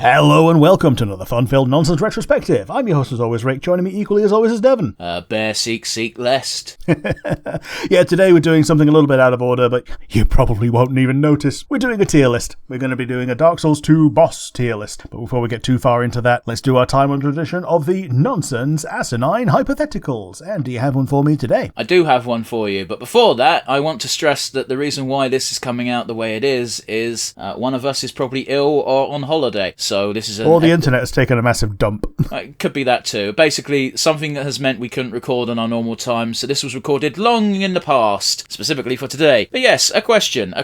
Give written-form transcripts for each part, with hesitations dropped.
Hello and welcome to another fun-filled nonsense retrospective. I'm your host as always, Rick. Joining me equally as always is Devon. Bear seek lest. Yeah, today we're doing something a little bit out of order, but you probably won't even notice. We're doing a tier list. We're going to be doing a Dark Souls 2 boss tier list. But before we get too far into that, let's do our time-honored tradition of the nonsense asinine hypotheticals. And do you have one for me today? I do have one for you, but before that, I want to stress that the reason why this is coming out the way it is one of us is probably ill or on holiday. So this is or the internet has taken a massive dump. It could be that too. Basically, something that has meant we couldn't record on our normal time, so this was recorded long in the past, specifically for today. But yes, a question,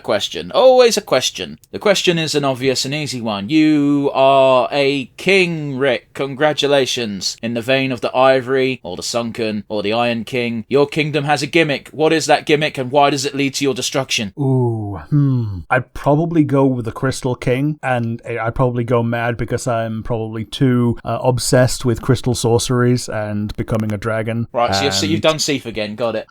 always a question. The question is an obvious and easy one. You are a king, Rick. Congratulations. In the vein of the Ivory, or the Sunken, or the Iron King, your kingdom has a gimmick. What is that gimmick, and why does it lead to your destruction? I'd probably go with the Crystal King, and I'd probably go mad because I'm probably too obsessed with crystal sorceries and becoming a dragon. Right, so you've done Seath again, got it.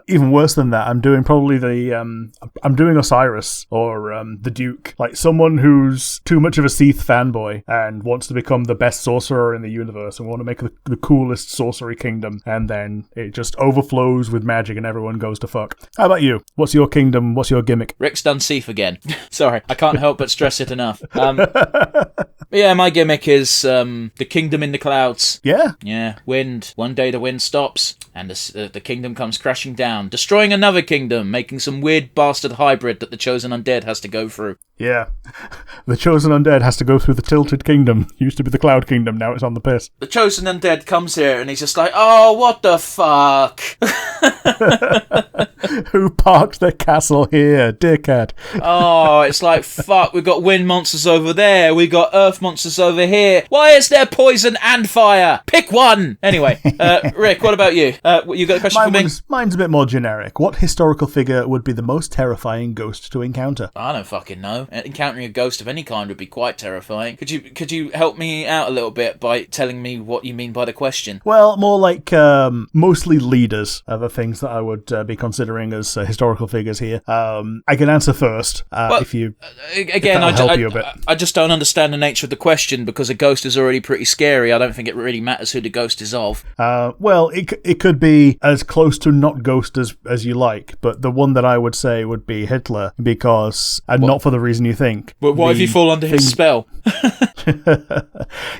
Even worse than that, I'm doing probably I'm doing Osiris, or the Duke. Like, someone who's too much of a Seath fanboy and wants to become the best sorcerer in the universe and want to make the coolest sorcery kingdom, and then it just overflows with magic and everyone goes to fuck. How about you? What's your kingdom? What's your gimmick? Rick's done Seath again. Sorry, I can't help but stress it enough. Yeah, my gimmick is the kingdom in the clouds. Yeah, wind. One day the wind stops, and the kingdom comes crashing down, destroying another kingdom, making some weird bastard hybrid that the Chosen Undead has to go through. Yeah, the Chosen Undead has to go through the Tilted Kingdom. Used to be the Cloud Kingdom, now it's on the piss. The Chosen Undead comes here, and he's just like, oh, what the fuck? Who parked their castle here, dickhead? Oh, it's like, fuck, we've got wind monsters over there, we got earth monsters over here. Why is there poison and fire? Pick one! Anyway, Rick, what about you? You got a question for me? Mine's a bit more generic. What historical figure would be the most terrifying ghost to encounter? I don't fucking know. Encountering a ghost of any kind would be quite terrifying. Could you help me out a little bit by telling me what you mean by the question? Well, more like mostly leaders are the things that I would be considering as historical figures here. I can answer first if that'll help you a bit. I just don't understand the nature of the question, because a ghost is already pretty scary. I don't think it really matters who the ghost is of. Well, it could be as close to not ghost as you like, but the one that I would say would be Hitler, because not for the reason you think. But what if you fall under his spell?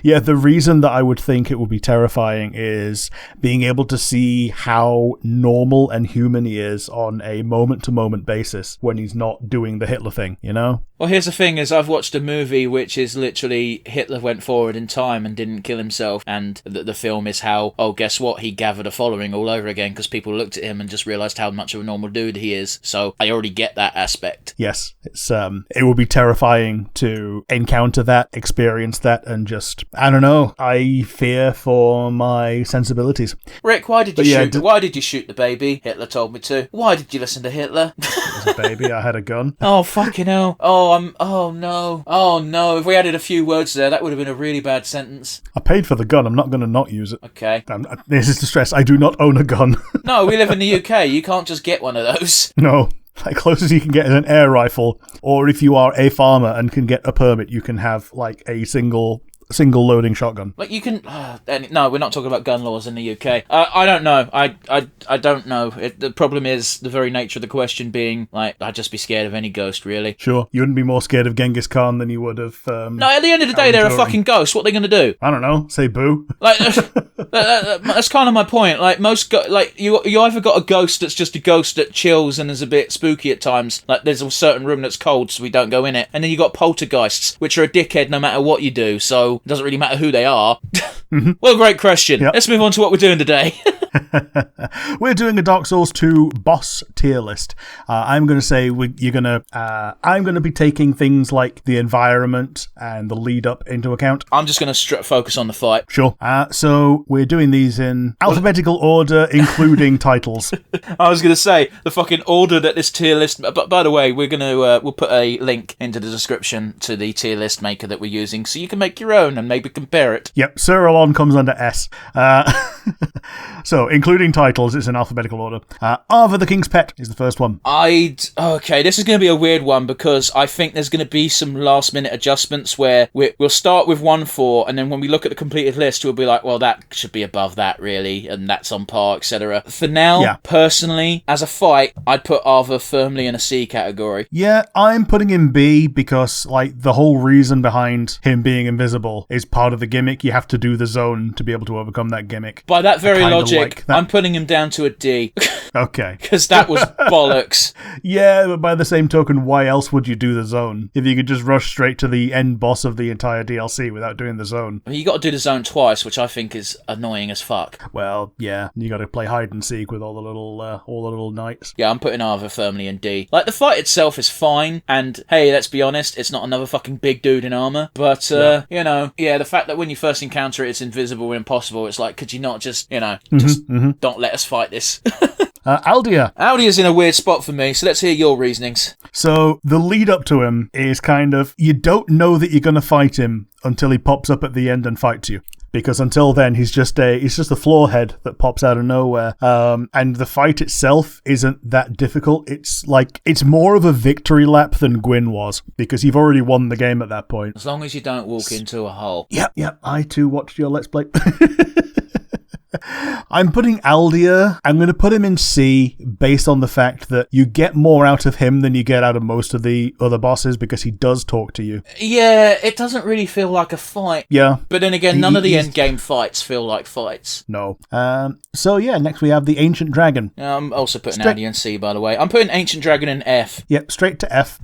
Yeah, the reason that I would think it would be terrifying is being able to see how normal and human he is on a moment-to-moment basis when he's not doing the Hitler thing, you know? Well, here's the thing, is I've watched a movie which is literally Hitler went forward in time and didn't kill himself, and the film is how, oh, guess what, he gathered a following all over again because people looked at him and just realised how much of a normal dude he is. So I already get that aspect. Yes, it would be terrifying to encounter that, experience that, and just, I don't know, I fear for my sensibilities. Wrick, why did you shoot the baby? Hitler told me to. Why did you listen to Hitler? It was a baby, I had a gun. Oh, fucking hell. Oh no. If we added a few words there, that would have been a really bad sentence. I paid for the gun, I'm not going to not use it. Okay. This is the stress, I do not own a gun. No, we live in the UK, you can't just get one of those. No. Like, closest you can get is an air rifle, or if you are a farmer and can get a permit, you can have, like, a single loading shotgun. Like, you can... no, we're not talking about gun laws in the UK. I don't know. I don't know. The problem is the very nature of the question being, like, I'd just be scared of any ghost, really. Sure. You wouldn't be more scared of Genghis Khan than you would of... no, at the end of the day, they're a fucking ghost. What are they going to do? I don't know. Say boo. Like, that's kind of my point. Like, you either got a ghost that's just a ghost that chills and is a bit spooky at times. Like, there's a certain room that's cold, so we don't go in it. And then you got poltergeists, which are a dickhead no matter what you do, so... It doesn't really matter who they are. Well, great question. Yep. Let's move on to what we're doing today. We're doing a Dark Souls 2 boss tier list. I'm going to say I'm going to be taking things like the environment and the lead up into account. I'm just going to focus on the fight. Sure. So we're doing these in alphabetical order, including titles. I was going to say the fucking order that this tier list. But by the way, we're going to we'll put a link into the description to the tier list maker that we're using, so you can make your own and maybe compare it. Yep. Sir Alon comes under S. So, including titles, it's in alphabetical order. Arva the King's Pet is the first one. Okay, this is going to be a weird one because I think there's going to be some last-minute adjustments where we'll start with 1-4, and then when we look at the completed list, we'll be like, well, that should be above that, really, and that's on par, etc. For now, personally, as a fight, I'd put Arva firmly in a C category. Yeah, I'm putting him B because, like, the whole reason behind him being invisible is part of the gimmick. You have to do the zone to be able to overcome that gimmick. By that very logic, like that. I'm putting him down to a D. Okay. Because that was bollocks. Yeah, but by the same token, why else would you do the zone? If you could just rush straight to the end boss of the entire DLC without doing the zone. Well, you got to do the zone twice, which I think is annoying as fuck. Well, yeah, you got to play hide and seek with all the little knights. Yeah, I'm putting Arva firmly in D. Like, the fight itself is fine, and hey, let's be honest, it's not another fucking big dude in armor. But the fact that when you first encounter it, it's invisible and impossible. It's like, could you not just, don't let us fight this? Aldia. Aldia's in a weird spot for me, so let's hear your reasonings. So the lead up to him is kind of, you don't know that you're going to fight him until he pops up at the end and fights you. Because until then, he's just a floor head that pops out of nowhere. And the fight itself isn't that difficult. It's more of a victory lap than Gwyn was, because you've already won the game at that point. As long as you don't walk into a hole. Yep. I too watched your Let's Play. I'm putting Aldia. I'm going to put him in C based on the fact that you get more out of him than you get out of most of the other bosses because he does talk to you. Yeah, it doesn't really feel like a fight. Yeah. But then again, none of the endgame fights feel like fights. No. So yeah, next we have the Ancient Dragon. I'm also putting Aldia in C, by the way. I'm putting Ancient Dragon in F. Yep, straight to F.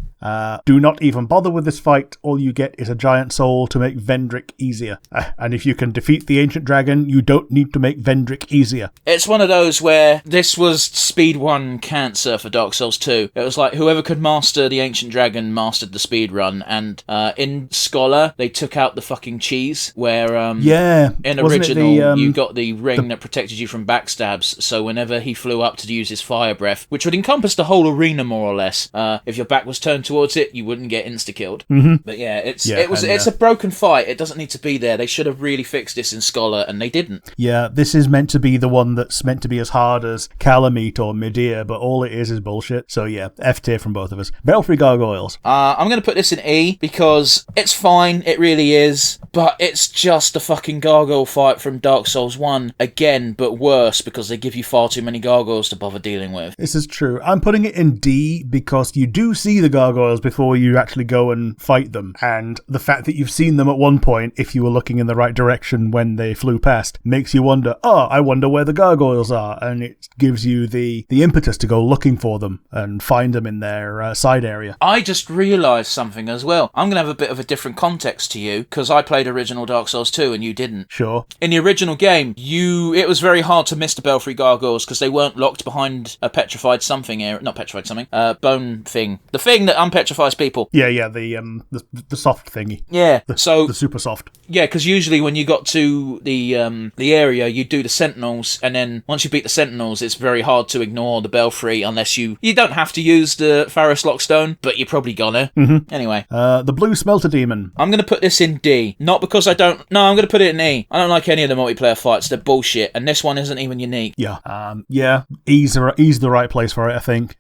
Do not even bother with this fight. All you get is a giant soul to make Vendrick easier. And if you can defeat the Ancient Dragon, you don't need to make Vendrick easier. It's one of those where this was speed 1 cancer for Dark Souls 2. It was like whoever could master the Ancient Dragon mastered the speed run. And in Scholar, they took out the fucking cheese where in original you got the ring that protected you from backstabs. So whenever he flew up to use his fire breath, which would encompass the whole arena more or less, if your back was turned towards it, you wouldn't get insta-killed. Mm-hmm. But yeah, it's a broken fight. It doesn't need to be there. They should have really fixed this in Scholar, and they didn't. Yeah, this is meant to be the one that's meant to be as hard as Calamite or Medea, but all it is bullshit. So yeah, F tier from both of us. Belfry Gargoyles. I'm going to put this in E because it's fine, it really is, but it's just a fucking gargoyle fight from Dark Souls 1 again, but worse because they give you far too many gargoyles to bother dealing with. This is true. I'm putting it in D because you do see the gargoyles before you actually go and fight them, and the fact that you've seen them at one point, if you were looking in the right direction when they flew past, makes you wonder, I wonder where the gargoyles are, and it gives you the impetus to go looking for them and find them in their side area. I just realised something as well. I'm going to have a bit of a different context to you, because I played original Dark Souls 2 and you didn't. Sure. In the original game, it was very hard to miss the Belfry Gargoyles because they weren't locked behind a petrified something area. Not petrified something. Bone thing. The thing that unpetrifies people. Yeah, the soft thingy. Yeah, the super soft. Yeah, because usually when you got to the area, you do the Sentinels, and then once you beat the Sentinels, it's very hard to ignore the Belfry unless you don't have to use the Pharos Lockstone, but you're probably gonna. Mm-hmm. Anyway. The Blue Smelter Demon. I'm going to put this in D. Not because I'm going to put it in E. I don't like any of the multiplayer fights. They're bullshit, and this one isn't even unique. Yeah. E's the right place for it, I think.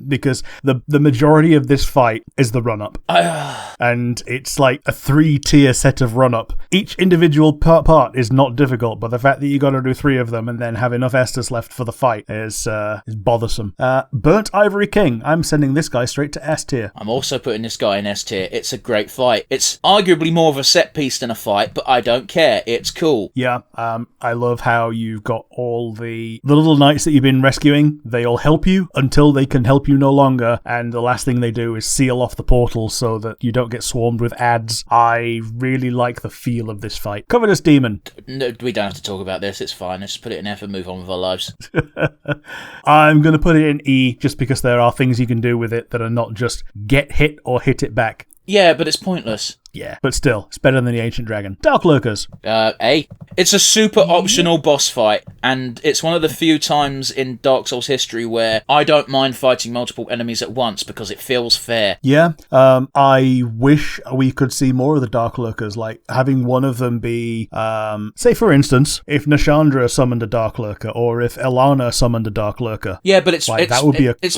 Because the majority of this fight is the run-up. And it's like a 3-tier set of run-up. Each individual part is not difficult, but the fact that you got to do 3 of them and then have enough Estus left for the fight is bothersome. Burnt Ivory King. I'm sending this guy straight to S tier. I'm also putting this guy in S tier. It's a great fight. It's arguably more of a set piece than a fight, but I don't care. It's cool. Yeah, I love how you've got all the little knights that you've been rescuing. They all help you until they can help you no longer, and the last thing they do is seal off the portal so that you don't get swarmed with ads. I really like the feel of this fight. Covetous Demon. No, we don't have to talk about this. It's fine. Let's put it in F and move on with our lives. I'm going to put it in E just because there are things you can do with it that are not just get hit or hit it back. Yeah, but it's pointless. Yeah, but still, it's better than the Ancient Dragon. Dark Lurkers. A. It's a super optional boss fight, and it's one of the few times in Dark Souls history where I don't mind fighting multiple enemies at once because it feels fair. Yeah, I wish we could see more of the Dark Lurkers, like having one of them be, say for instance, if Nashandra summoned a Dark Lurker, or if Elana summoned a Dark Lurker. Yeah, but it's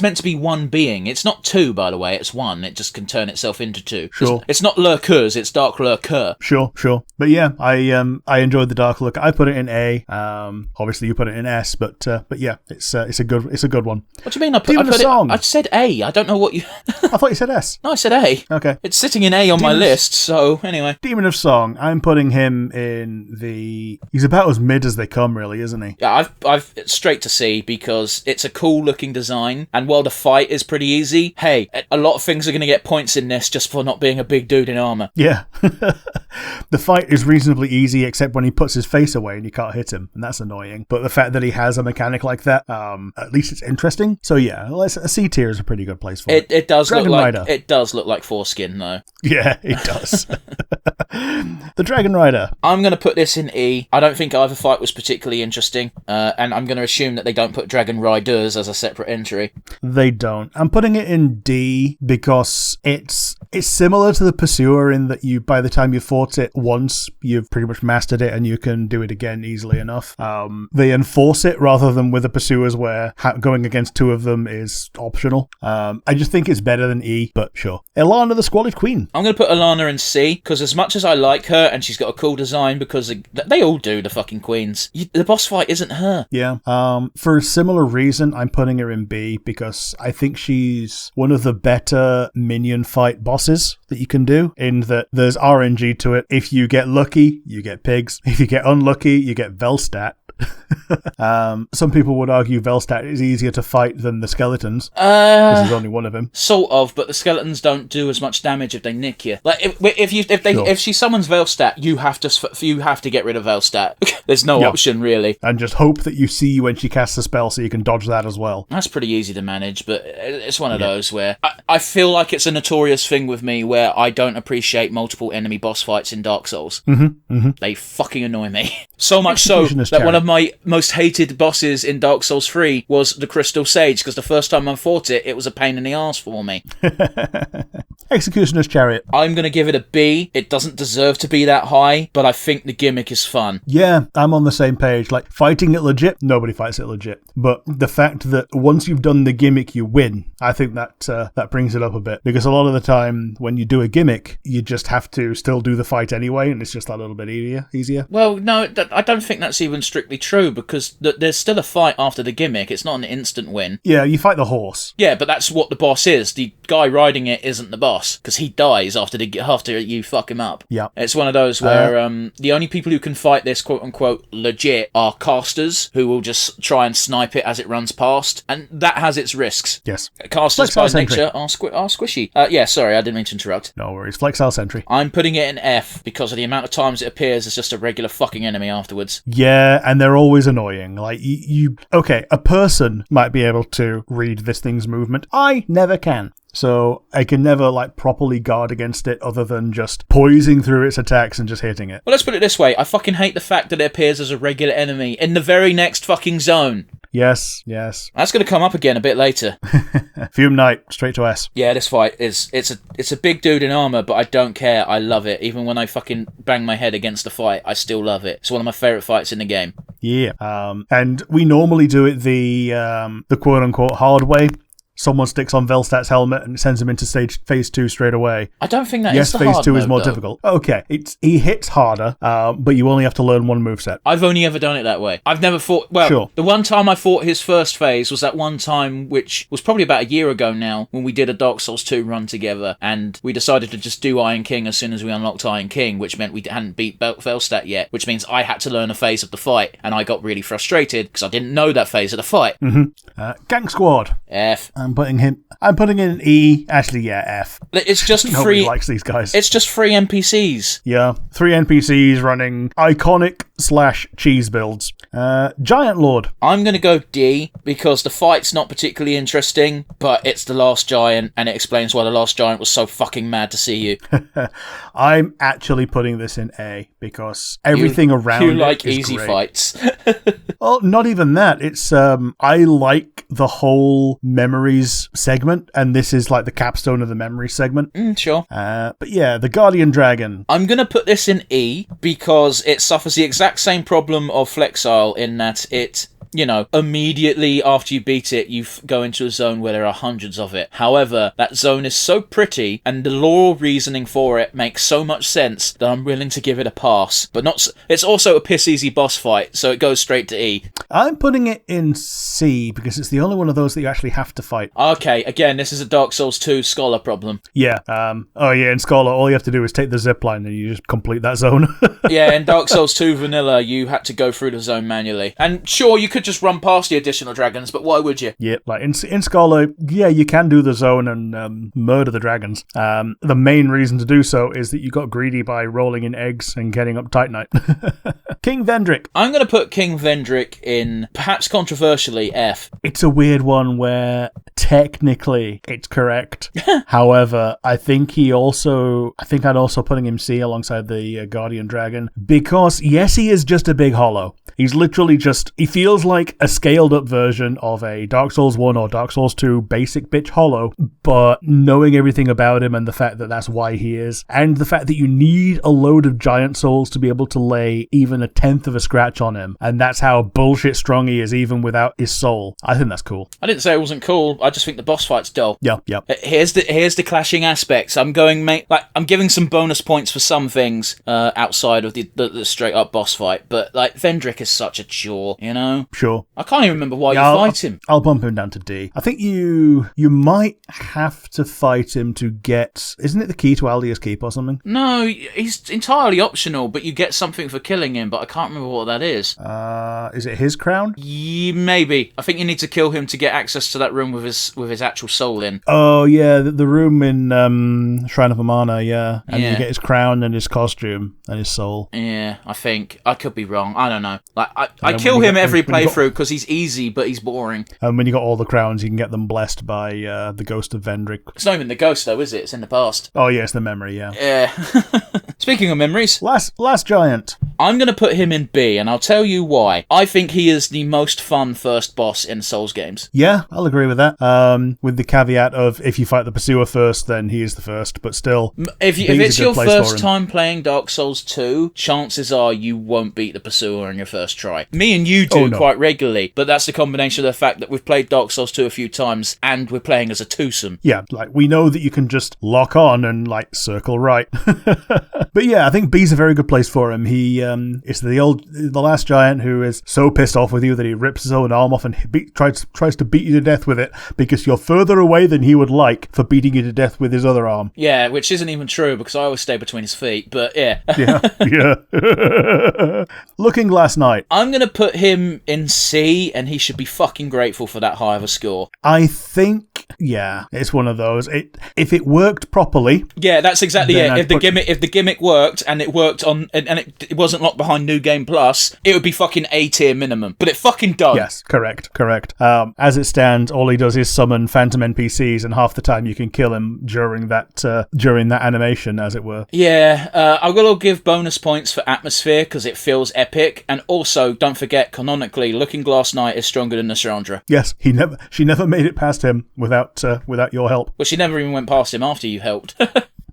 meant to be one being. It's not two, by the way, it's one. It just can turn itself into two. Sure. It's not Lurkers, it's Dark Lurker. Sure. But yeah, I enjoyed the Dark Lurker. I put it in A. Obviously you put it in S, but yeah, it's a good one. What do you mean? I said A. I don't know what you. I thought you said S. No, I said A. Okay. It's sitting in A on my list. So anyway, Demon of Song. I'm putting him in the. He's about as mid as they come, really, isn't he? Yeah, I've straight to C because it's a cool looking design, and while the fight is pretty easy, hey, a lot of things are going to get points in this just for not being a big dude in armor. Yeah. The fight is reasonably easy, except when he puts his face away and you can't hit him, and that's annoying. But the fact that he has a mechanic like that, at least it's interesting. So yeah, a C tier is a pretty good place for it. It does Dragon look Rider. like it does look like foreskin though. Yeah, it does. The Dragon Rider. I'm going to put this in E. I don't think either fight was particularly interesting, and I'm going to assume that they don't put Dragon Riders as a separate entry. They don't. I'm putting it in D because it's similar to the Pursuer in that you, by the time you fought it once, you've pretty much mastered it and you can do it again easily enough. They enforce it rather than with the Pursuers where going against two of them is optional. I just think it's better than E, but sure. Elana the Squalid Queen. I'm going to put Elana in C because as much as I like her and she's got a cool design, because they all do, the fucking queens, the boss fight isn't her. Yeah. For a similar reason, I'm putting her in B because I think she's one of the better minion fight bosses that you can do, in that there's RNG to it. If you get lucky, you get pigs. If you get unlucky, you get Velstat. Some people would argue Velstat is easier to fight than the skeletons. Because there's only one of him. Sort of, but the skeletons don't do as much damage if they nick you. Like if she summons Velstat, you have to get rid of Velstat. There's no option really. And just hope that you see when she casts a spell so you can dodge that as well. That's pretty easy to manage, but it's one of those where I feel like it's a notorious thing with me where I don't appreciate multiple enemy boss fights in Dark Souls. They fucking annoy me. So much so that one of my most hated bosses in Dark Souls 3 was the Crystal Sage, because the first time I fought it, it was a pain in the arse for me. Executioner's Chariot. I'm going to give it a B. It doesn't deserve to be that high, but I think the gimmick is fun. Yeah, I'm on the same page. Like, fighting it legit, nobody fights it legit. But the fact that once you've done the gimmick, you win, I think that brings it up a bit. Because a lot of the time, when you do a gimmick, you just have to still do the fight anyway, and it's just a little bit easier. Well, no, I don't think that's even strictly true, because there's still a fight after the gimmick. It's not an instant win. Yeah, you fight the horse. Yeah, but that's what the boss is. The guy riding it isn't the boss, because he dies after you fuck him up. Yeah. It's one of those where the only people who can fight this quote-unquote legit are casters, who will just try and snipe it as it runs past, and that has its risks. Yes. Casters by nature are squishy. Yeah, sorry, I didn't mean to interrupt. No worries. Flexile Sentry. I'm putting it in F because of the amount of times it appears as just a regular fucking enemy afterwards. Yeah, and they're always annoying. Like, okay, a person might be able to read this thing's movement. I never can. So I can never, properly guard against it other than just poising through its attacks and just hitting it. Well, let's put it this way. I fucking hate the fact that it appears as a regular enemy in the very next fucking zone. Yes. That's going to come up again a bit later. Fume Knight, straight to S. Yeah, this fight it's a big dude in armor, but I don't care. I love it. Even when I fucking bang my head against the fight, I still love it. It's one of my favourite fights in the game. Yeah. And we normally do it the quote-unquote hard way. Someone sticks on Velstat's helmet and sends him into phase 2 straight away. I don't think that is the hard phase 2 is more though. difficult. Okay, he hits harder, but you only have to learn one moveset. I've only ever done it that way. I've never fought... Well, sure. The one time I fought his first phase was that one time, which was probably about a year ago now, when we did a Dark Souls 2 run together, and we decided to just do Iron King as soon as we unlocked Iron King, which meant we hadn't beat Velstat yet, which means I had to learn a phase of the fight, and I got really frustrated because I didn't know that phase of the fight. Gang Squad. F. I'm I'm putting it in E. Actually, yeah, F. It's just Nobody free. likes these guys. It's just free NPCs. Yeah, 3 NPCs running iconic / cheese builds. Giant Lord. I'm going to go D because the fight's not particularly interesting, but it's the last giant, and it explains why the last giant was so fucking mad to see you. I'm actually putting this in A because everything around you it like is easy great. fights. Well, not even that. It's I like the whole memories segment, and this is like the capstone of the memories segment. Sure. But yeah, the Guardian Dragon. I'm going to put this in E because it suffers the exact same problem of Flexile in that it, immediately after you beat it, you go into a zone where there are hundreds of it. However, that zone is so pretty, and the lore reasoning for it makes so much sense that I'm willing to give it a pass. But it's also a piss-easy boss fight, so it goes straight to E. I'm putting it in C because it's the only one of those that you actually have to fight. Okay, again, this is a Dark Souls 2 Scholar problem. Yeah. In Scholar, all you have to do is take the zipline and you just complete that zone. Yeah, in Dark Souls 2 Vanilla, you had to go through the zone manually. And sure, you could just run past the additional dragons, but why would you? Yeah, like in Scholar, yeah, you can do the zone and murder the dragons. The main reason to do so is that you got greedy by rolling in eggs and getting up Titanite. King Vendrick. I'm going to put King Vendrick in, perhaps controversially, F. It's a weird one where technically it's correct. However, I think I'd also putting him C alongside the Guardian Dragon because yes, he is just a big hollow. He's literally he feels like a scaled up version of a Dark Souls 1 or Dark Souls 2 basic bitch hollow, but knowing everything about him and the fact that that's why he is, and the fact that you need a load of giant souls to be able to lay even a tenth of a scratch on him, and that's how bullshit strong he is even without his soul. I think that's cool. I didn't say it wasn't cool, I just think the boss fight's dull. Yeah. Here's the clashing aspects. I'm giving some bonus points for some things outside of the straight up boss fight, but like Vendrick is such a chore, Sure. I can't even remember why you fight him. I'll bump him down to D. I think you might have to fight him to get... Isn't it the key to Aldia's Keep or something? No, he's entirely optional, but you get something for killing him, but I can't remember what that is. Is it his crown? Yeah, maybe. I think you need to kill him to get access to that room with his actual soul in. Oh, yeah, the room in Shrine of Amana, yeah. And you get his crown and his costume and his soul. Yeah, I think. I could be wrong. I don't know. Like I kill him every playthrough because he's easy, but he's boring. And when you got all the crowns, you can get them blessed by the ghost of Vendrick. It's not even the ghost, though, is it? It's in the past. Oh, yeah, it's the memory, yeah. Yeah. Speaking of memories... Last giant. I'm going to put him in B, and I'll tell you why. I think he is the most fun first boss in Souls games. Yeah, I'll agree with that. With the caveat of if you fight the Pursuer first, then he is the first, but still... If it's your first time playing Dark Souls 2, chances are you won't beat the Pursuer on your first try. Me and you do quite regularly, but that's the combination of the fact that we've played Dark Souls 2 a few times, and we're playing as a twosome. Yeah, like, we know that you can just lock on and, like, circle right. But yeah, I think B's a very good place for him. He is the last giant who is so pissed off with you that he rips his own arm off and tries to beat you to death with it because you're further away than he would like for beating you to death with his other arm. Yeah, which isn't even true because I always stay between his feet, but yeah. Yeah. Looking Glass Knight. I'm going to put him in C, and he should be fucking grateful for that high of a score. I think, yeah, it's one of those. If it worked properly... Yeah, that's exactly it. If the gimmick worked, and it worked on, and it wasn't locked behind New Game Plus, it would be fucking A tier minimum. But it fucking does. Yes, correct. As it stands, all he does is summon phantom NPCs, and half the time you can kill him during that animation, as it were. Yeah, I will give bonus points for atmosphere because it feels epic, and also don't forget, canonically, Looking Glass Knight is stronger than Nasrandra. Yes, she never made it past him without your help. Well, she never even went past him after you helped.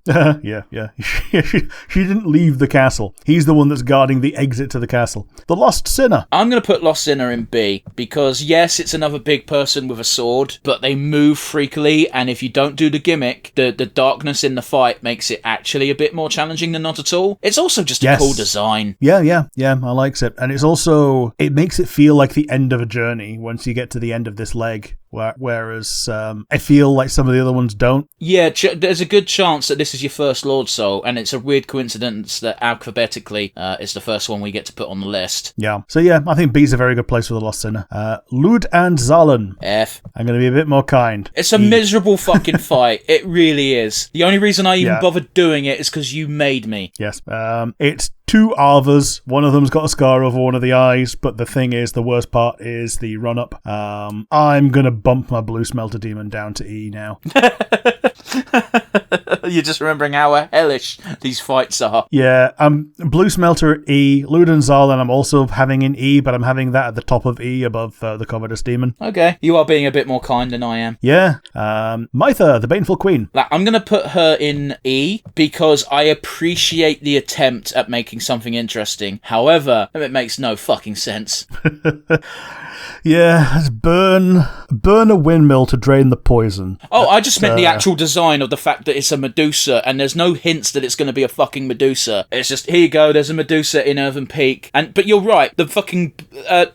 Yeah. She didn't leave the castle. He's the one that's guarding the exit to the castle. The Lost Sinner. I'm going to put Lost Sinner in B, because yes, it's another big person with a sword, but they move freakily, and if you don't do the gimmick, the darkness in the fight makes it actually a bit more challenging than not at all. It's also just a cool design. Yeah, I likes it. And it makes it feel like the end of a journey once you get to the end of this leg. whereas I feel like some of the other ones don't. Yeah, there's a good chance that this is your first Lord Soul, and it's a weird coincidence that alphabetically it's the first one we get to put on the list. Yeah. So yeah, I think B's a very good place for the Lost Sinner. Lud and Zalen. F. I'm going to be a bit more kind. It's a miserable fucking fight. It really is. The only reason I even bothered doing it is because you made me. Yes. It's two Arvas. One of them's got a scar over one of the eyes, but the thing is, the worst part is the run-up. I'm going to bump my Blue Smelter Demon down to E now. You're just remembering how hellish these fights are. Yeah, Blue Smelter at E, Lud and Zalen I'm also having in E, but I'm having that at the top of E above the Covetous Demon. Okay, you are being a bit more kind than I am. Yeah. Mytha, the Baneful Queen. I'm going to put her in E because I appreciate the attempt at making something interesting. However, it makes no fucking sense. Yeah, it's burn a windmill to drain the poison. Oh, I just meant the actual design of the fact that it's a Medusa, and there's no hints that it's going to be a fucking Medusa. It's just, here you go, there's a Medusa in Earthen Peak. But you're right, the fucking...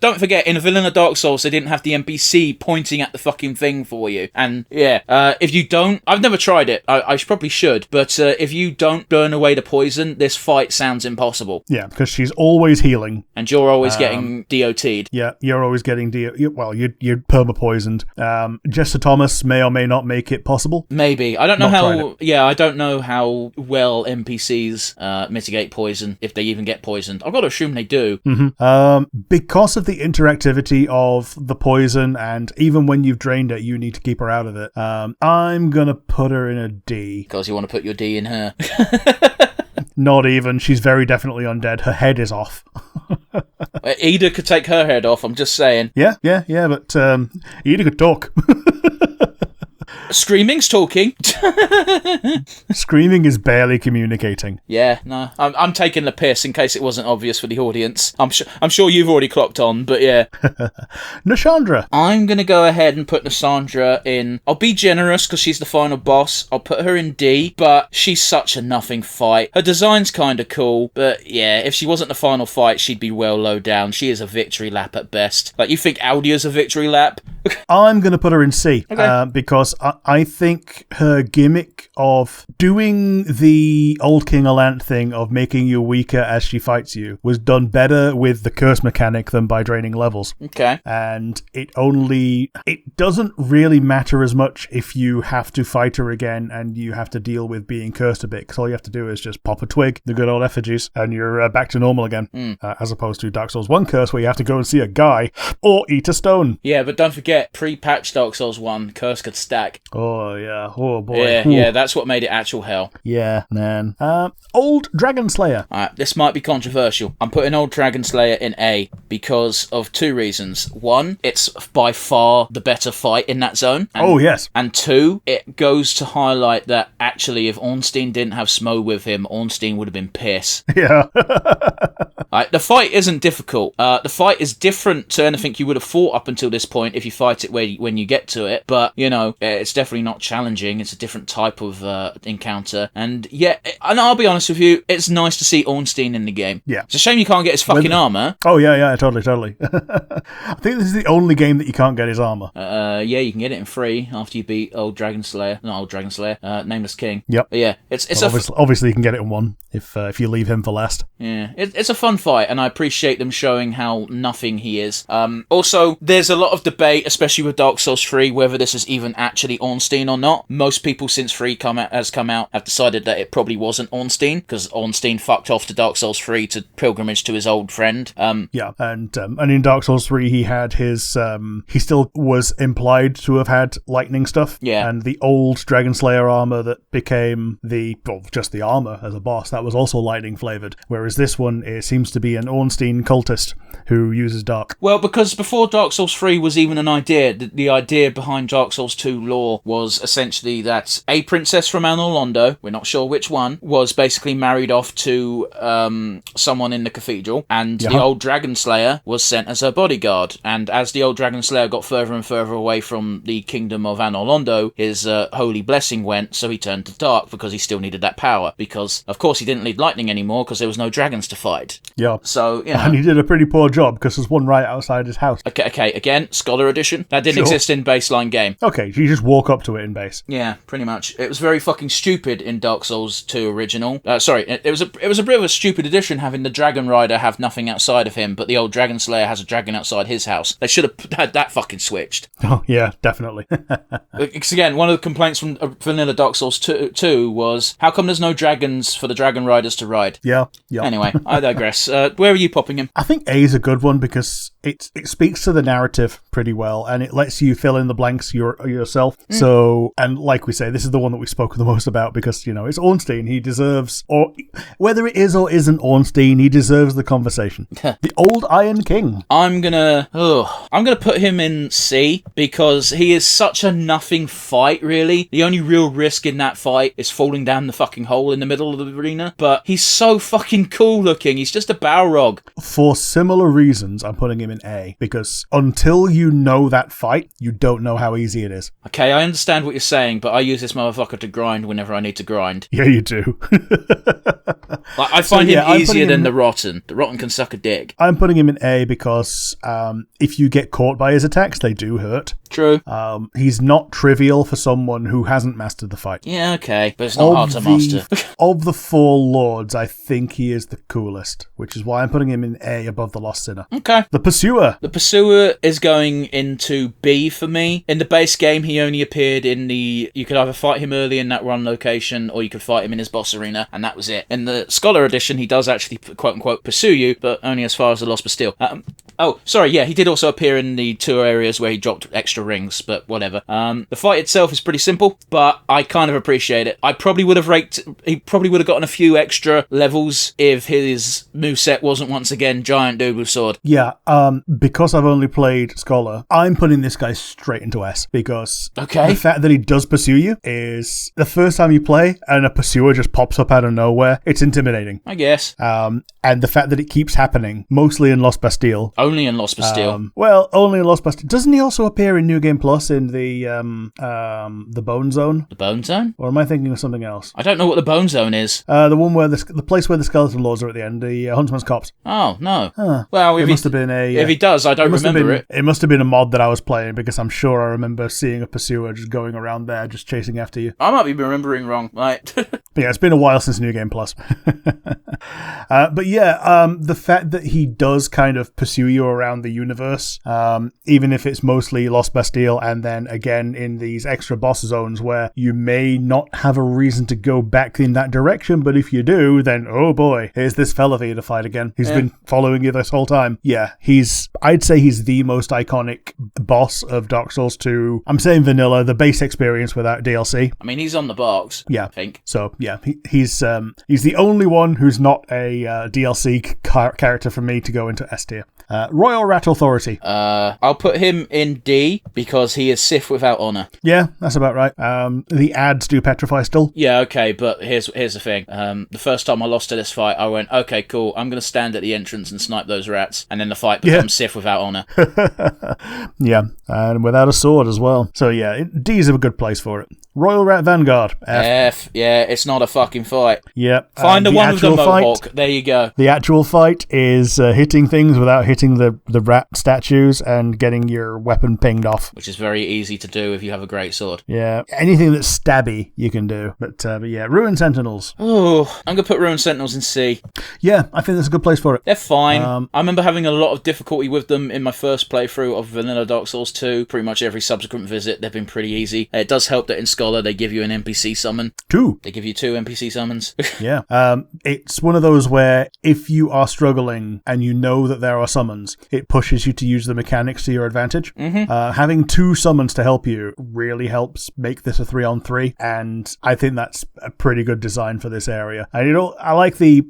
don't forget, in a Villain of Dark Souls, they didn't have the NPC pointing at the fucking thing for you. And, yeah, if you don't... I've never tried it, I probably should, but if you don't burn away the poison, this fight sounds impossible. Yeah, because she's always healing. And you're always getting DOT'd. Yeah, you're always getting you're perma-poisoned. Jester Thomas may or may not make it possible. Maybe. I don't know how... Yeah, I don't know how well NPCs mitigate poison, if they even get poisoned. I've got to assume they do. Mm-hmm. Because of the interactivity of the poison, and even when you've drained it, you need to keep her out of it. I'm going to put her in a D. Because you want to put your D in her. Not even. She's very definitely undead. Her head is off. Ida could take her head off, I'm just saying. Yeah, but Ida could talk. Screaming's talking. Screaming is barely communicating. Yeah, no. I'm taking the piss in case it wasn't obvious for the audience. I'm sure you've already clocked on, but yeah. Nashandra. I'm going to go ahead and put Nashandra in... I'll be generous because she's the final boss. I'll put her in D, but she's such a nothing fight. Her design's kind of cool, but yeah, if she wasn't the final fight, she'd be well low down. She is a victory lap at best. Like, you think Aldia's a victory lap? I'm going to put her in C, okay. Because I think her gimmick of doing the old King Allant thing of making you weaker as she fights you was done better with the curse mechanic than by draining levels. Okay. And it doesn't really matter as much if you have to fight her again and you have to deal with being cursed a bit, because all you have to do is just pop a twig, the good old effigies, and you're back to normal again. As opposed to Dark Souls 1 curse where you have to go and see a guy or eat a stone. Yeah, but don't forget, pre-patch Dark Souls 1, curse could stack. Oh, yeah. Oh, boy. Yeah, that's what made it actual hell. Yeah, man. Old Dragon Slayer. Alright, this might be controversial. I'm putting Old Dragon Slayer in A because of two reasons. One, it's by far the better fight in that zone. Yes. And two, it goes to highlight that actually if Ornstein didn't have Smo with him, Ornstein would have been pissed. Yeah. The fight isn't difficult. The fight is different to anything you would have fought up until this point if you fight it when you get to it. But, it's definitely not challenging. It's a different type of encounter. And yeah, and I'll be honest with you, it's nice to see Ornstein in the game. Yeah. It's a shame you can't get his fucking armor. Oh, yeah, totally. I think this is the only game that you can't get his armor. Yeah, you can get it in free after you beat Old Dragon Slayer. Not Old Dragon Slayer, Nameless King. Yep. But yeah, it's obviously you can get it in one if you leave him for last. Yeah, it's a fun fight, and I appreciate them showing how nothing he is. Also, there's a lot of debate, especially with Dark Souls 3, whether this is even actually Ornstein or not. Most people since 3 has come out have decided that it probably wasn't Ornstein, because Ornstein fucked off to Dark Souls 3 to pilgrimage to his old friend. Yeah, and in Dark Souls 3 he had his he still was implied to have had lightning stuff. Yeah. And the old Dragon Slayer armor that became just the armor as a boss, that was also lightning flavored. Whereas this one, it seems to be an Ornstein cultist who uses dark. Well, because before Dark Souls 3 was even an idea, the idea behind Dark Souls 2 lore was essentially that a princess from Anor Londo, we're not sure which one, was basically married off to someone in the cathedral, and the old Dragon Slayer was sent as her bodyguard. And as the old Dragon Slayer got further and further away from the kingdom of Anor Londo, his holy blessing went, so he turned to dark because he still needed that power. Because, of course, he didn't need lightning anymore because there was no dragons to fight. Yeah. So, And he did a pretty poor job because there's one right outside his house. Okay, again, Scholar Edition edition. That didn't Sure. exist in baseline game. Okay, you just walk up to it in base. Yeah, pretty much. It was very fucking stupid in Dark Souls 2 original. It was a bit of a stupid addition having the Dragon Rider have nothing outside of him, but the old Dragon Slayer has a dragon outside his house. They should have had that fucking switched. Oh, yeah, definitely. Because again, one of the complaints from vanilla Dark Souls 2 was, how come there's no dragons for the Dragon Riders to ride? Yeah. Anyway, I digress. Where are you popping him? I think A is a good one because it speaks to the narrative pretty well, and it lets you fill in the blanks yourself. So, and like we say, this is the one that we spoke the most about because, it's Ornstein. He deserves, or whether it is or isn't Ornstein, he deserves the conversation. The old Iron King. I'm gonna put him in C because he is such a nothing fight, really. The only real risk in that fight is falling down the fucking hole in the middle of the arena, but he's so fucking cool looking. He's just a Balrog. For similar reasons, I'm putting him in A, because until you know that fight, you don't know how easy it is. Okay, I understand what you're saying, but I use this motherfucker to grind whenever I need to grind. Yeah, you do. I find him easier than the Rotten. The Rotten can suck a dick. I'm putting him in A because if you get caught by his attacks, they do hurt. True. He's not trivial for someone who hasn't mastered the fight. Yeah, okay, but it's not hard to master. Of the four lords, I think he is the coolest, which is why I'm putting him in A above the Lost Sinner. Okay. The Pursuer. The Pursuer is going into B for me. In the base game, he only appeared in the... You could either fight him early in that run location, or you could fight him in his boss arena, and that was it. In the Scholar Edition, he does actually, quote-unquote, pursue you, but only as far as the Lost Bastille. He did also appear in the 2 areas where he dropped extra rings, but whatever. The fight itself is pretty simple, but I kind of appreciate it. He probably would have gotten a few extra levels if his moveset wasn't once again giant dude with sword. Yeah, because I've only played Scholar, I'm putting this guy straight into S, because the fact that he does pursue you is the first time you play and a pursuer just pops up out of nowhere, it's intimidating. I guess. And the fact that it keeps happening, mostly in Lost Bastille. Only in Lost Bastille. Only in Lost Bastille. Doesn't he also appear in New Game Plus in the Bone Zone? The Bone Zone? Or am I thinking of something else? I don't know what the Bone Zone is. The one where the place where the skeleton lords are at the end, the Huntsman's Copse. Oh, no. Huh. Well, it must have been a... if he does, I don't remember it. It must have been a mod that I was playing, because I'm sure I remember seeing a pursuer just going around there, just chasing after you. I might be remembering wrong, right? But yeah, it's been a while since New Game Plus. The fact that he does kind of pursue you around the universe, even if it's mostly Lost Bastille, and then again in these extra boss zones where you may not have a reason to go back in that direction, but if you do, then oh boy, here's this fella for you to fight again. He's been following you this whole time. Yeah, I'd say he's the most iconic boss of Dark Souls 2. I'm saying vanilla, the base experience without DLC. I mean, he's on the box, I think. So, yeah, he's the only one who's not a DLC character for me to go into S tier. Royal Rat Authority. I'll put him in D because he is Sith without honor. Yeah, that's about right. The ads do petrify still. Yeah, okay, but here's the thing. The first time I lost to this fight, I went, okay, cool, I'm going to stand at the entrance and snipe those rats, and then the fight becomes Sith without honor. Yeah, and without a sword as well. So yeah, D's a good place for it. Royal Rat Vanguard. F. Yeah, it's not a fucking fight. Yeah. Find the one with the mohawk. There you go. The actual fight is hitting things without hitting the rat statues and getting your weapon pinged off. Which is very easy to do if you have a great sword. Yeah. Anything that's stabby, you can do. But yeah, Ruin Sentinels. Oh, I'm going to put Ruin Sentinels in C. Yeah, I think that's a good place for it. They're fine. I remember having a lot of difficulty with them in my first playthrough of Vanilla Dark Souls 2. Pretty much every subsequent visit, they've been pretty easy. It does help that in Scholar, they give you an NPC summon. 2. They give you 2 NPC summons. Yeah. It's one of those where if you are struggling and you know that there are summons, it pushes you to use the mechanics to your advantage. Mm-hmm. Having 2 summons to help you really helps make this a 3-on-3, and I think that's a pretty good design for this area. And I like the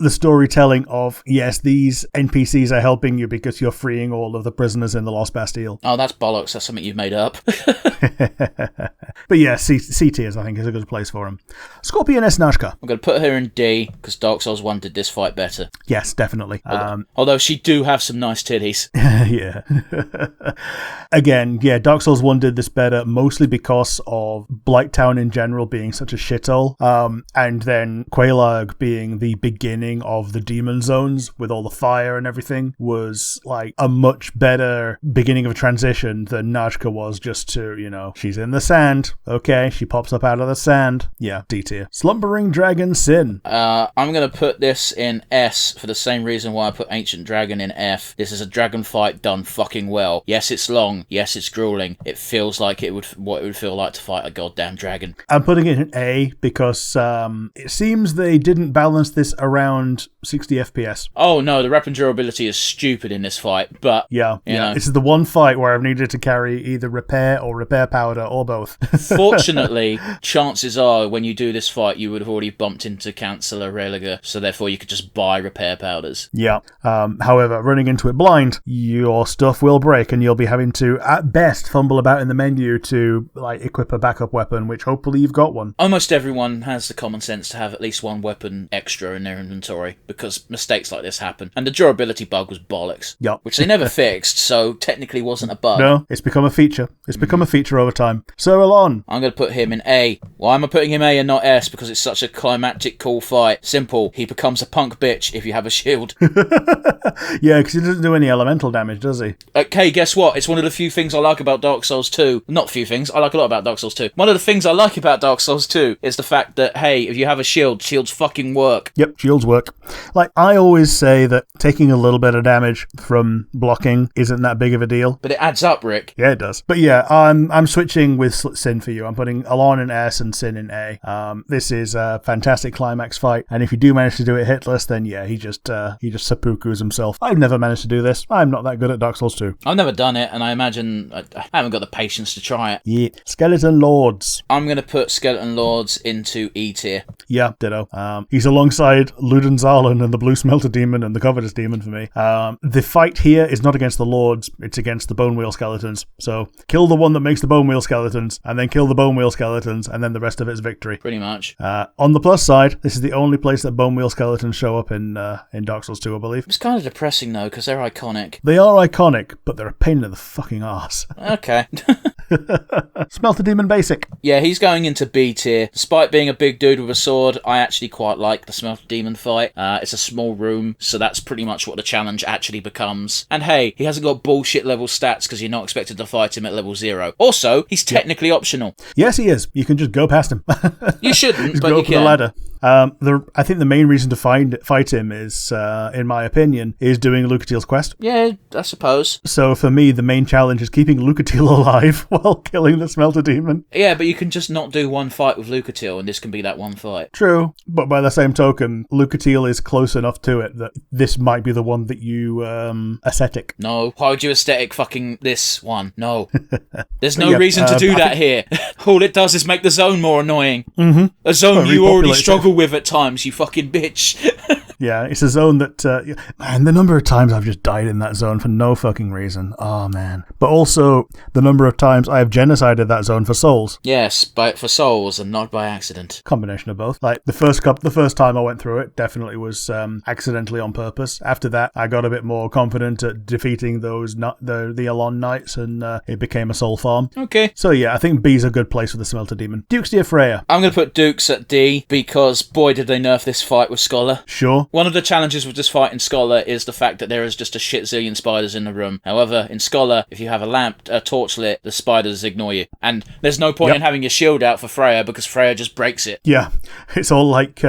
storytelling of, yes, these NPCs are helping you because you're freeing all of the prisoners in the Lost Bastille. Oh, that's bollocks. That's something you've made up. But yeah, C tiers, I think, is a good place for him. Scorpioness Nashka. I'm going to put her in D because Dark Souls 1 did this fight better. Yes, definitely. Although she do have some nice titties. Yeah. Again, yeah, Dark Souls 1 did this better, mostly because of Blighttown in general being such a shithole, and then Quelaag being the beginning of the demon zones with all the fire and everything was like a much better beginning of a transition than Najka was just to, she's in the sand. Okay, she pops up out of the sand. Yeah, D tier. Slumbering Dragon Sin. I'm going to put this in S for the same reason why I put Ancient Dragon in F. This is a dragon fight done fucking well. Yes, it's long. Yes, it's grueling. It feels like what it would feel like to fight a goddamn dragon. I'm putting it in A because it seems they didn't balance this around 60 FPS. Oh no, the weapon durability is stupid in this fight, but... Yeah. This is the one fight where I've needed to carry either repair or repair powder or both. Fortunately, chances are when you do this fight, you would have already bumped into Chancellor Religer, so therefore you could just buy repair powders. Yeah. However, running into it blind, your stuff will break and you'll be having to, at best, fumble about in the menu to equip a backup weapon, which hopefully you've got one. Almost everyone has the common sense to have at least one weapon extra in their inventory, because mistakes like this happen. And the durability bug was bollocks. Yep. Which they never fixed, so technically wasn't a bug. No, it's become a feature. It's become a feature over time. So, Alon. I'm going to put him in A. Why am I putting him A and not S? Because it's such a climactic, cool fight. Simple. He becomes a punk bitch if you have a shield. Yeah, because he doesn't do any elemental damage, does he? Okay, guess what? It's one of the few things I like about Dark Souls 2. Not few things. I like a lot about Dark Souls 2. One of the things I like about Dark Souls 2 is the fact that, hey, if you have a shield, shields fucking work. Yep, shields work. I always say that taking a little bit of damage from blocking isn't that big of a deal. But it adds up, Rick. Yeah, it does. But yeah, I'm switching with Sin for you. I'm putting Alon in S and Sin in A. This is a fantastic climax fight, and if you do manage to do it hitless, then yeah, he just seppukus himself. I've never managed to do this. I'm not that good at Dark Souls 2. I've never done it, and I imagine I haven't got the patience to try it. Yeah. Skeleton Lords. I'm going to put Skeleton Lords into E tier. Yeah, ditto. He's alongside Ludenzahlen and the Blue Smelter Demon and the Covetous Demon for me. The fight here is not against the Lords, it's against the Bone Wheel Skeletons. So kill the one that makes the Bone Wheel Skeletons, and then kill the Bone Wheel Skeletons, and then the rest of it is victory. Pretty much. On the plus side, this is the only place that Bone Wheel Skeletons show up in Dark Souls 2, I believe. It's kind of depressing though, because they're iconic. They are iconic, but they're a pain in the fucking arse. Okay. Smelter Demon Basic. Yeah, he's going into B tier. Despite being a big dude with a sword, I actually quite like the Smelter Demon fight. It's a small room, so that's pretty much what the challenge actually becomes. And hey, he hasn't got bullshit level stats because you're not expected to fight him at level 0. Also, he's technically optional. Yes, he is. You can just go past him. You shouldn't, just but go you up can. the ladder. I think the main reason to fight him is, in my opinion, is doing Lucatiel's quest. Yeah, I suppose. So for me, the main challenge is keeping Lucatiel alive while killing the Smelter Demon. Yeah, but you can just not do one fight with Lucatiel, and this can be that one fight. True, but by the same token, Lucatiel is close enough to it that this might be the one that you aesthetic. No, why would you aesthetic fucking this one? No. There's no reason to do that here. All it does is make the zone more annoying. Mm-hmm. A zone you already struggle with at times, you fucking bitch. Yeah, it's a zone that, man, the number of times I've just died in that zone for no fucking reason. Oh, man. But also, the number of times I have genocided that zone for souls. Yes, for souls and not by accident. Combination of both. The first time I went through it definitely was accidentally on purpose. After that, I got a bit more confident at defeating the Alon Knights, and it became a soul farm. Okay. So yeah, I think B's a good place for the Smelter Demon. Dukes dear Freya. I'm going to put Dukes at D, because boy did they nerf this fight with Scholar. Sure. One of the challenges with this fight in Scholar is the fact that there is just a shit zillion spiders in the room. However, in Scholar, if you have a torch lit, the spiders ignore you. And there's no point in having your shield out for Freya, because Freya just breaks it. Yeah, it's all like,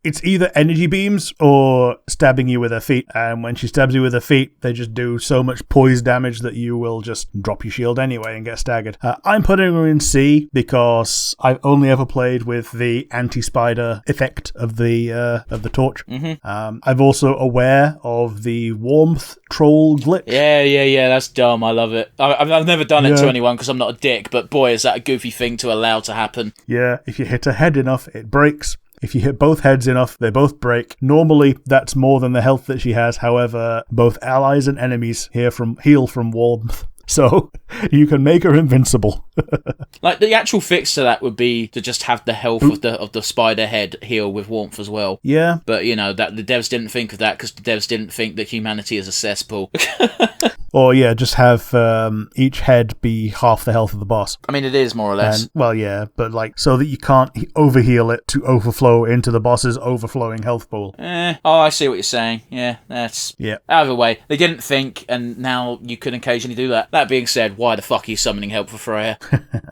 it's either energy beams or stabbing you with her feet. And when she stabs you with her feet, they just do so much poise damage that you will just drop your shield anyway and get staggered. I'm putting her in C because I've only ever played with the anti-spider effect of the torch. Mm-hmm. I'm also aware of the warmth troll glitch. Yeah, that's dumb. I love it. I've never done it to anyone because I'm not a dick, but boy, is that a goofy thing to allow to happen. Yeah, if you hit a head enough, it breaks. If you hit both heads enough, they both break. Normally, that's more than the health that she has. However, both allies and enemies heal from warmth. So, you can make her invincible. Like, the actual fix to that would be to just have the health of the spider head heal with warmth as well. Yeah. But, that the devs didn't think of that because the devs didn't think that humanity is a cesspool. Or, yeah, just have each head be half the health of the boss. I mean, it is, more or less. And, well, yeah, but, so that you can't overheal it to overflow into the boss's overflowing health pool. I see what you're saying. Yeah, that's... Yeah. Either way, they didn't think, and now you can occasionally do that. That being said, why the fuck are you summoning help for Freya?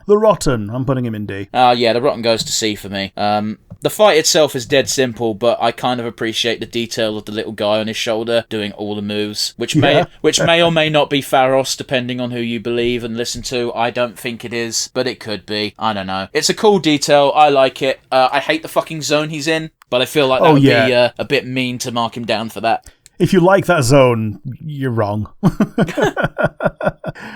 The Rotten, I'm putting him in D. Yeah, the Rotten goes to C for me. The fight itself is dead simple, but I kind of appreciate the detail of the little guy on his shoulder doing all the moves, which may or may not be Pharos, depending on who you believe and listen to. I don't think it is, but it could be. I don't know. It's a cool detail. I like it. I hate the fucking zone he's in, but I feel like that would be a bit mean to mark him down for that. If you like that zone, you're wrong.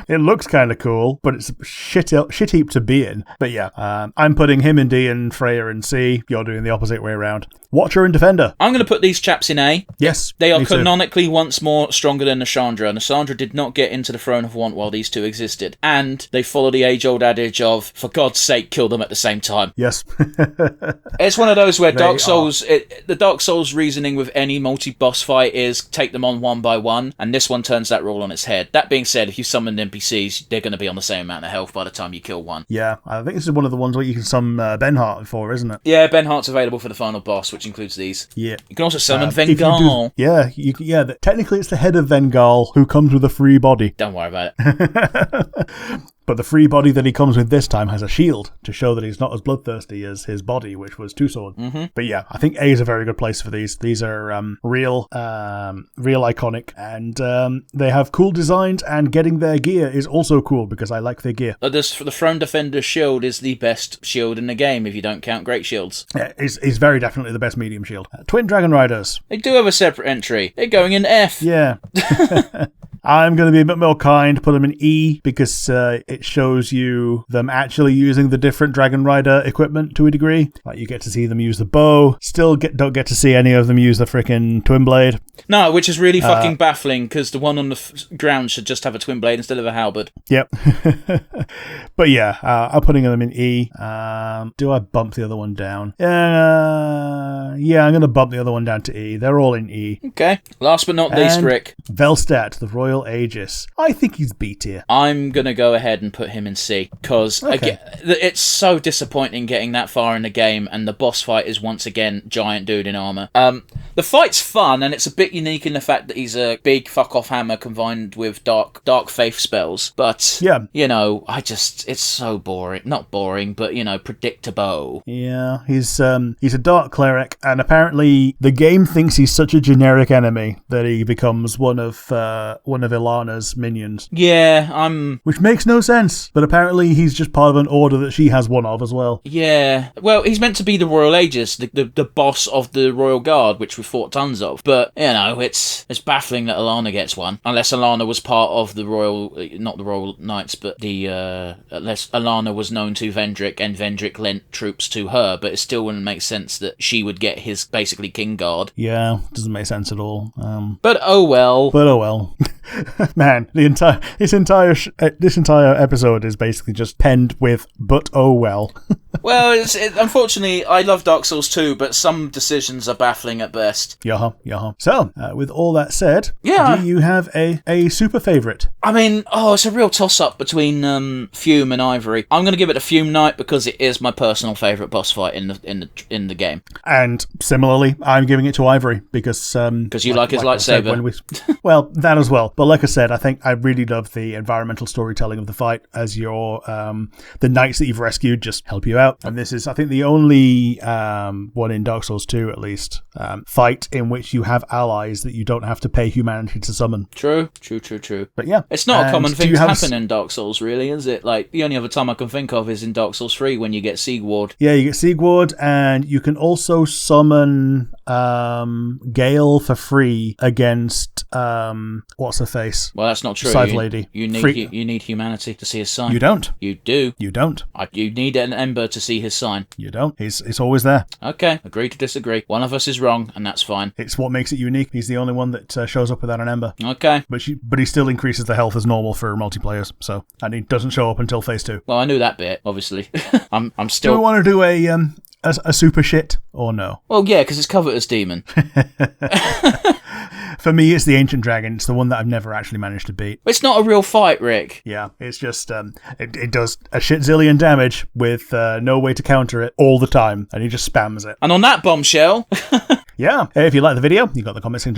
It looks kind of cool, but it's a shit heap to be in. But yeah, I'm putting him in D and Freya in C. You're doing the opposite way around. Watcher and Defender. I'm going to put these chaps in A. Yes. They are canonically once more stronger than Nashandra. Nashandra did not get into the Throne of Want while these two existed. And they follow the age-old adage of, for God's sake, kill them at the same time. Yes. It's one of those where the Dark Souls reasoning with any multi-boss fight is take them on one by one, and this one turns that rule on its head. That being said, if you summon NPCs, they're going to be on the same amount of health by the time you kill one. Yeah, I think this is one of the ones where you can summon Benhart for, isn't it? Yeah, Benhart's available for the final boss, which inclutes these. Yeah. You can also summon Vengal. Technically it's the head of Vengal who comes with a free body. Don't worry about it. But the free body that he comes with this time has a shield to show that he's not as bloodthirsty as his body, which was two sword. Mm-hmm. But yeah, I think A is a very good place for these. These are real iconic, and they have cool designs, and getting their gear is also cool because I like their gear. The Throne Defender's shield is the best shield in the game if you don't count Great Shields. Yeah, it's very definitely the best medium shield. Twin Dragon Riders. They do have a separate entry. They're going in F. Yeah. I'm going to be a bit more kind, put them in E, because it shows you them actually using the different Dragon Rider equipment to a degree. Like, you get to see them use the bow, don't get to see any of them use the frickin' twin blade. No, which is really fucking baffling, because the one on the ground should just have a twin blade instead of a halberd. Yep. But yeah, I'm putting them in E. Do I bump the other one down? Yeah, I'm going to bump the other one down to E. They're all in E. Okay. Last but not least, Rick. Velstadt, the Royal Aegis. I think he's B tier. I'm going to go ahead and put him in C, because it's so disappointing getting that far in the game, and the boss fight is once again giant dude in armour. The fight's fun, and it's a bit unique in the fact that he's a big fuck-off hammer combined with dark faith spells. But, it's so boring. Not boring, but, predictable. Yeah, he's a dark cleric, and apparently the game thinks he's such a generic enemy that he becomes one of Ilana's minions. Yeah, which makes no sense, but apparently he's just part of an order that she has one of as well. Yeah, well, he's meant to be the Royal Aegis, the boss of the Royal Guard, which we fought tons of. But it's baffling that Ilana gets one, unless Ilana was part of the not the Royal Knights, but unless Ilana was known to Vendrick and Vendrick lent troops to her. But it still wouldn't make sense that she would get his basically King Guard. Yeah, doesn't make sense at all. But oh well. Man, this entire episode is basically just penned with "but oh well." Well, unfortunately, I love Dark Souls 2, but some decisions are baffling at best. Yaha. So, with all that said, yeah. Do you have a super favourite? I mean, it's a real toss-up between Fume and Ivory. I'm going to give it to Fume Knight because it is my personal favourite boss fight in the game. And similarly, I'm giving it to Ivory because you like his lightsaber. Well, that as well. But like I said, I think I really love the environmental storytelling of the fight as the knights that you've rescued just help you out. And this is, I think, the only one in Dark Souls 2, at least, fight in which you have allies that you don't have to pay humanity to summon. True. But yeah. It's not a common thing to happen in Dark Souls, really, is it? Like, the only other time I can think of is in Dark Souls 3 when you get Siegward. Yeah, you get Siegward, and you can also summon Gale for free against what's her face? Well, that's not true. Scythe Lady. You need humanity to see his sign. You don't. You do. You don't. You need an ember to see his sign. You don't. It's always there. Okay, agree to disagree. One of us is wrong, and that's fine. It's what makes it unique. He's the only one that shows up without an ember. Okay. But he still increases the health as normal for multiplayers. So, and he doesn't show up until phase 2. Well, I knew that bit, obviously. I'm still... Do we want to do a super shit or no? Well, yeah, because it's Covetous Demon. For me, it's the Ancient Dragon. It's the one that I've never actually managed to beat. It's not a real fight, Rick. Yeah, it's just, it does a shit zillion damage with no way to counter it all the time, and he just spams it. And on that bombshell... Yeah, if you like the video, you've got the comment section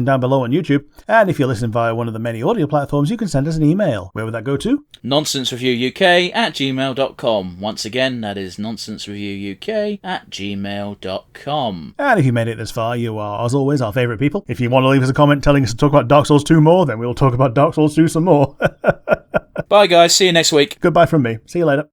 down below on YouTube, and if you're listening via one of the many audio platforms, you can send us an email. Where would that go to? nonsensereviewuk@gmail.com. Once again, that is nonsensereviewuk@gmail.com. And if you made it this far, you are, as always, our favourite people. If you want to leave us a comment telling us to talk about Dark Souls 2 more, then we'll talk about Dark Souls 2 some more. Bye, guys. See you next week. Goodbye from me. See you later.